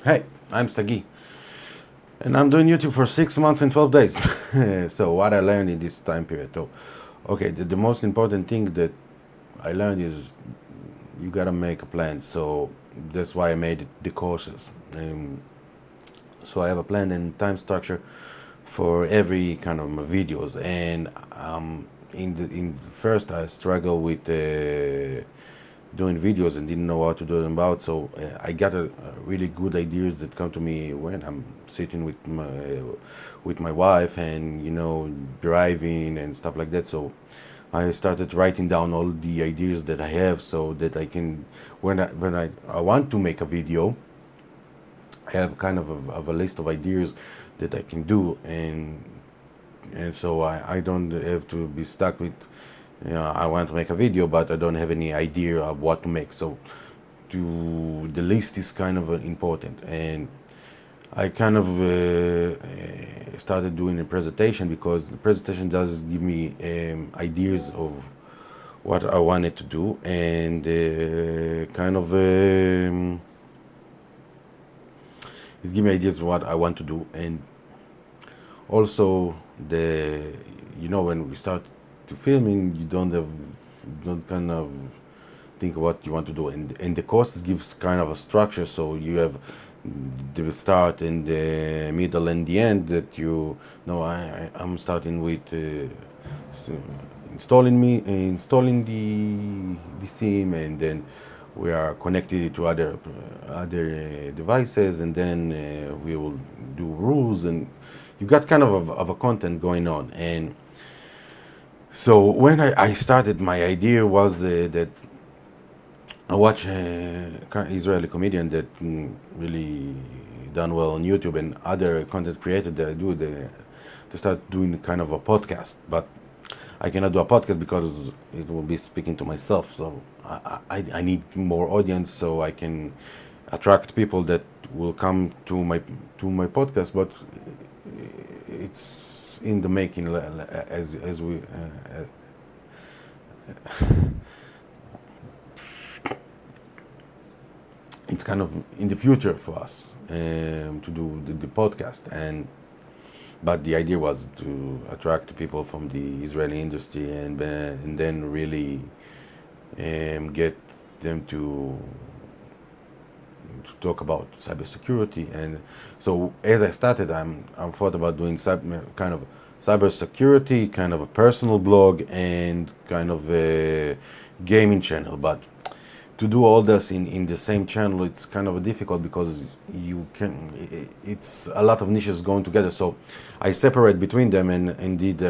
Hey, I'm Sagi, and I'm doing YouTube for 6 months and 12 days. So, what I learned in this time period, though, okay, the most important thing that I learned is you gotta make a plan. So, that's why I made the courses. So, I have a plan and time structure for every kind of videos. And in first, I struggle with doing videos and didn't know what to do them about. So I got a really good ideas that come to me when I'm sitting with my wife and driving and stuff like that. So I started writing down all the ideas that I have so that I can when I want to make a video, I have kind of a list of ideas that I can do, and so I don't have to be stuck with, I want to make a video, but I don't have any idea of what to make. So the list is kind of important, and I kind of started doing a presentation because the presentation does give me ideas of what I wanted to do, and it gives me ideas of what I want to do, and also when we start to filming, you don't kind of think what you want to do, and the course gives kind of a structure, so you have the start and the middle and the end that you know. I'm starting with s- installing the sim, and then we are connected to other devices, and then we will do rules, and you got kind of a content going on. And so when I started, my idea was that I watch Israeli comedian that really done well on YouTube, and other content creators that I do, they start doing kind of a podcast. But I cannot do a podcast because it will be speaking to myself. So I need more audience so I can attract people that will come to my podcast. But it's in the making, as we it's kind of in the future for us to do the podcast. But the idea was to attract people from the Israeli industry, and then really get them to talk about cybersecurity. And so as I started, I'm thought about doing kind of cybersecurity, kind of a personal blog, and kind of a gaming channel. But to do all this in the same channel, it's kind of difficult because it's a lot of niches going together. So I separate between them, and did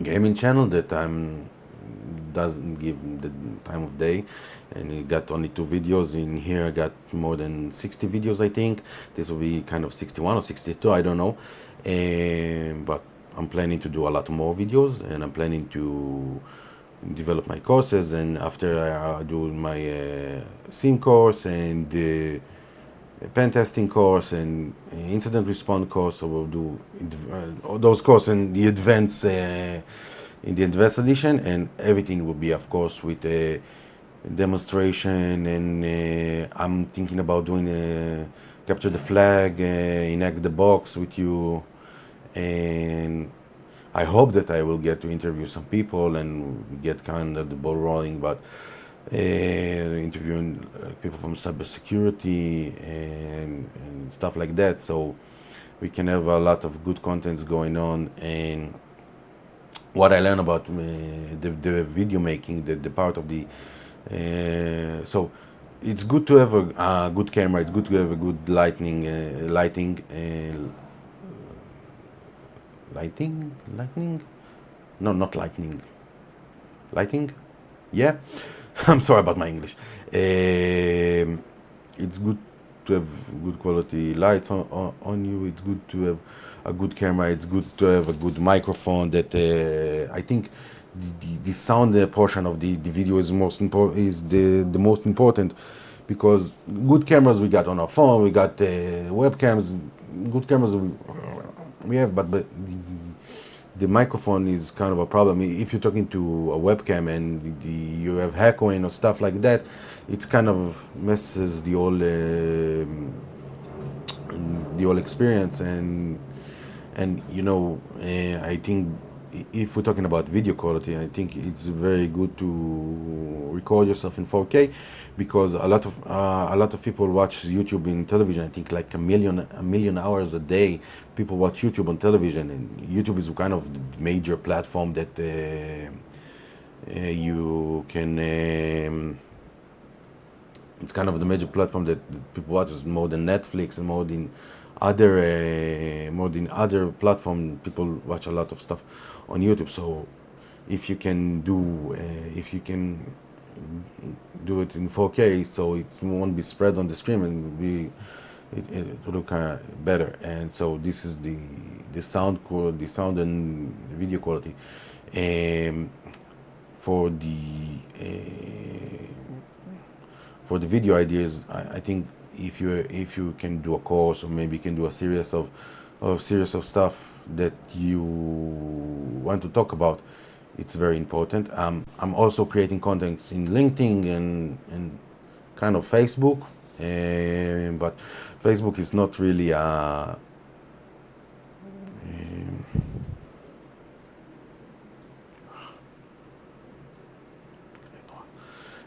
gaming channel that doesn't give the time of day, and it got only 2 videos. In here I got more than 60 videos, I think. This will be kind of 61 or 62, I don't know. But I'm planning to do a lot more videos, and I'm planning to develop my courses. And after I do my SIM course and pen testing course and incident response course, so we'll do those courses in the advanced edition, and everything will be, of course, with a demonstration. And I'm thinking about doing capture the flag, enact the box with you, and I hope that I will get to interview some people and get kind of the ball rolling. But interviewing people from cybersecurity and stuff like that, so we can have a lot of good contents going on. And what I learned about the video making, the part of the so it's good to have a good camera. It's good to have a good lighting. No, not lightning. Lighting. Yeah. I'm sorry about my English. It's good to have good quality lights on you. It's good to have a good camera. It's good to have a good microphone. That I think the sound portion of the video is the most important, because good cameras we got on our phone, we got webcams, good cameras we have, but the microphone is kind of a problem. If you're talking to a webcam and you have echoing or stuff like that, it's kind of messes the whole experience. And I think if we're talking about video quality, I think it's very good to record yourself in 4K, because a lot of people watch YouTube in television. I think like a million hours a day people watch YouTube on television, and YouTube is kind of the major platform that you can it's kind of the major platform that people watch, more than Netflix and more than other platform. People watch a lot of stuff on YouTube. So if you can do it in 4K, so it won't be spread on the screen and it will look better. And so this is the sound and video quality. For the for the video ideas, I think if you can do a course, or maybe you can do a series of stuff that you want to talk about, it's very important. I'm also creating content in LinkedIn and kind of Facebook, but Facebook is not really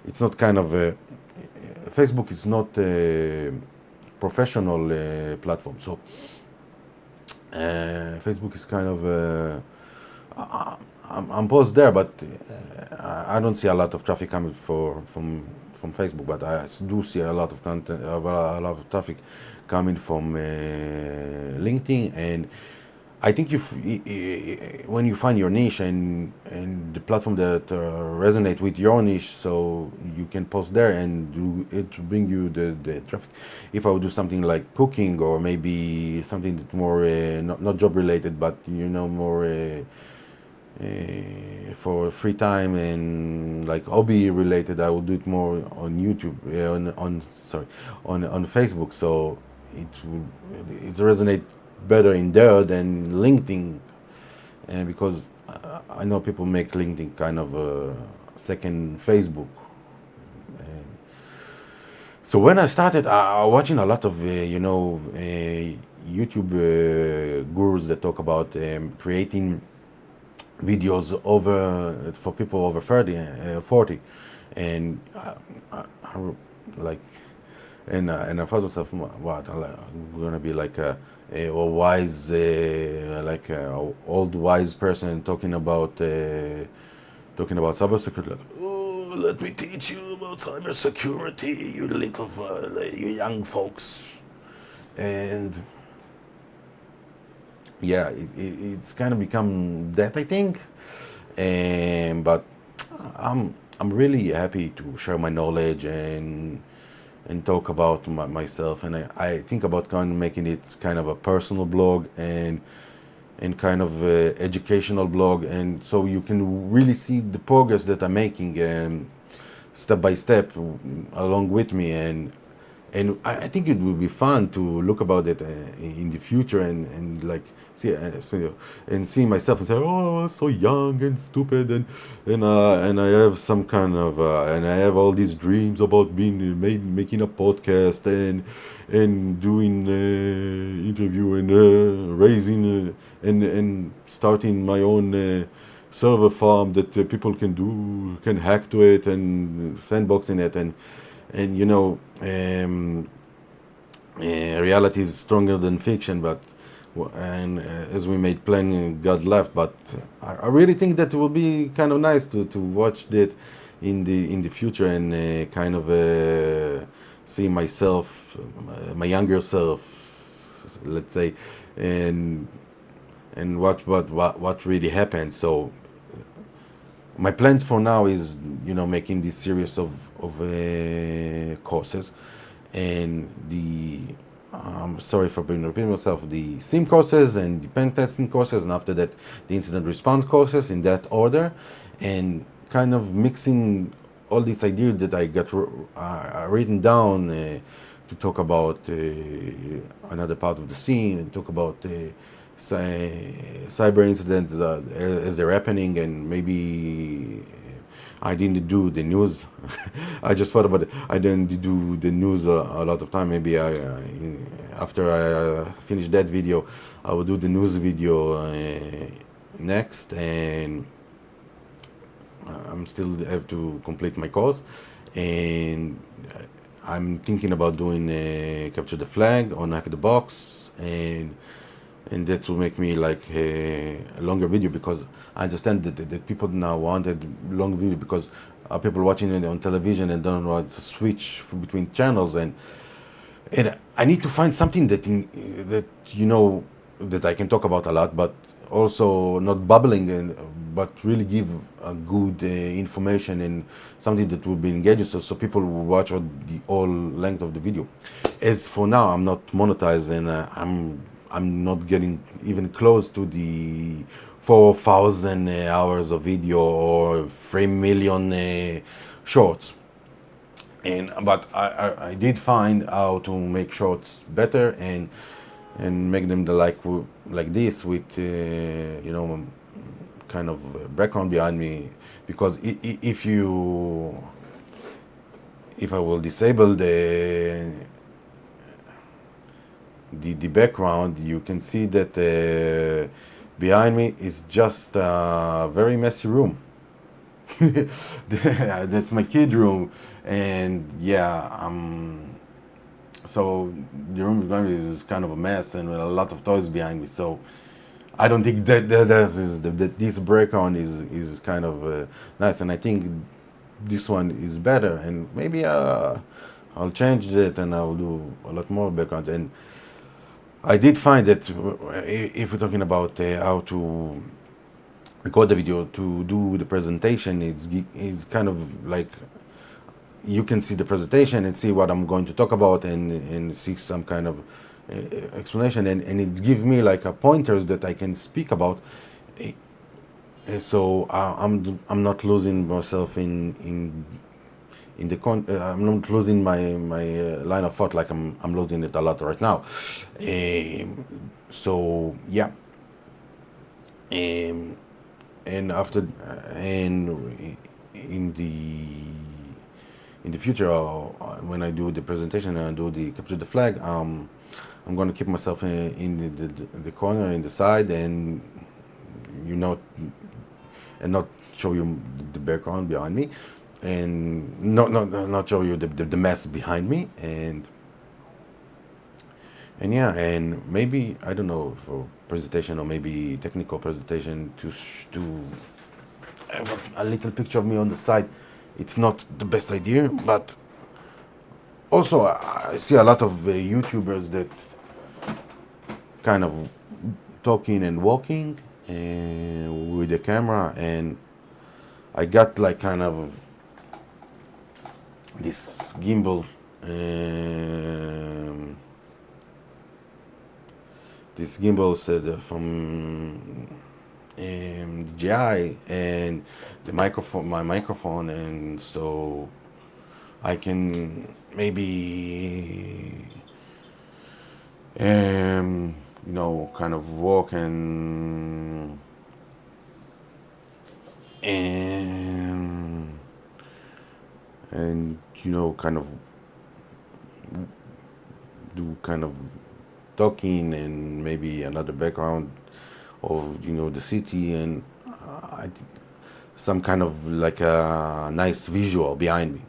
it's not kind of a Facebook is not a professional platform. So Facebook is kind of I'm posted there, but I don't see a lot of traffic coming from Facebook. But I do see a lot of content, a lot of traffic coming from LinkedIn. And I think when you find your niche and the platform that resonate with your niche, so you can post there and do it to bring you the traffic. If I would do something like cooking, or maybe something that more not job related, but more for free time and like hobby related, I would do it more on YouTube, on Facebook. So it resonate better in there than LinkedIn, and because I know people make LinkedIn kind of a second Facebook. And so when I started watching a lot of YouTube gurus that talk about creating videos for people over 40, and like, and I thought to myself, what, I'm gonna be like a wise, like a old wise person talking about cybersecurity. Like, oh, let me teach you about cybersecurity, you little, you young folks. And yeah, it's kind of become that, I think. But I'm really happy to share my knowledge and talk about myself. And I think about kind of making it kind of a personal blog and kind of educational blog, and so you can really see the progress that I'm making step by step along with me. And I think it would be fun to look about it in the future and like see myself and say, oh, I was so young and stupid, and I have some kind of and I have all these dreams about making a podcast and doing interview and raising and starting my own server farm that people can hack to it and sandboxing it, and reality is stronger than fiction. But as we made plan, God left. But I really think that it will be kind of nice to watch that in the future, and kind of see myself, my younger self, let's say, and watch what really happened. So my plan for now is making this series of courses, and sorry for repeating myself, the SIM courses and the pen testing courses, and after that the incident response courses, in that order, and kind of mixing all these ideas that I got written down to talk about another part of the scene, and talk about cyber incidents as they're happening, and maybe I didn't do the news. I just thought about it. I didn't do the news a lot of time. Maybe after I finish that video, I will do the news video next, and I'm still have to complete my course, and I'm thinking about doing capture the flag on Hack the Box, and that will make me like a longer video, because I understand that people now wanted long video, because people watching it on television and don't want to switch between channels, and I need to find something that that I can talk about a lot, but also not bubbling, but really give a good information, and something that will be engaging, so people will watch the whole length of the video. As for now, I'm not monetized, and I'm not getting even close to the 4,000 hours of video or 3 million shorts. But I did find how to make shorts better, and make them like this, with kind of background behind me, because if I will disable the background, you can see that behind me is just a very messy room. That's my kid room, and yeah, so the room behind me is kind of a mess, and with a lot of toys behind me. So I don't think that this background is kind of nice, and I think this one is better, and maybe I'll change it, and I'll do a lot more backgrounds. And I did find that if we're talking about how to record the video, to do the presentation, it's kind of like you can see the presentation and see what I'm going to talk about, and see some kind of explanation, and it gives me like a pointers that I can speak about. So I'm not losing myself in I'm not losing my line of thought, like I'm losing it a lot right now. So yeah, and after and in the future, when I do the presentation and I do the capture the flag, I'm going to keep myself in the corner, in the side, and and not show you the background behind me, and not show you the mess behind me, and yeah, and maybe, I don't know, for presentation, or maybe technical presentation, to have a little picture of me on the side. It's not the best idea, but also I see a lot of YouTubers that kind of talking and walking with the camera, and I got like kind of this gimbal, said from DJI, and my microphone, and so I can maybe kind of walk and kind of do kind of talking, and maybe another background of the city, and some kind of like a nice visual behind me.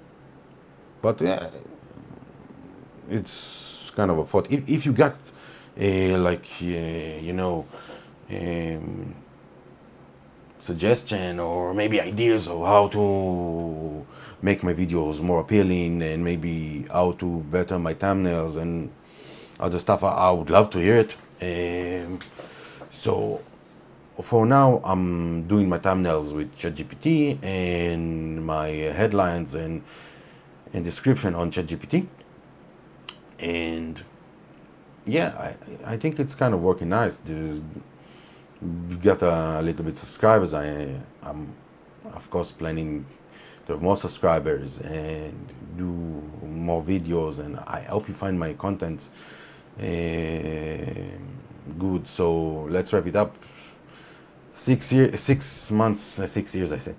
But yeah, it's kind of a thought. If you got suggestion, or maybe ideas of how to make my videos more appealing, and maybe how to better my thumbnails and other stuff, I would love to hear it. So for now, I'm doing my thumbnails with ChatGPT, and my headlines and description on ChatGPT, and yeah, I think it's kind of working nice. We got a little bit of subscribers. I'm of course planning to have more subscribers and do more videos, and I hope you find my contents good. So let's wrap it up. 6 months, 6 years, I say.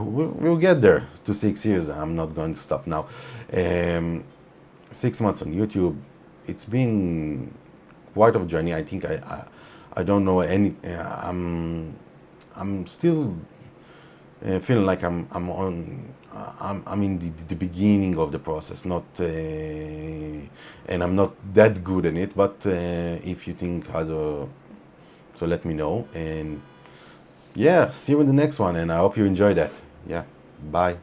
We'll get there to 6 years. I'm not going to stop now. 6 months on YouTube. It's been quite a journey. I think I don't know any. I'm still feeling like I'm in the beginning of the process, not and I'm not that good in it. But if you think other, so let me know. And yeah, see you in the next one, and I hope you enjoy that. Yeah, bye.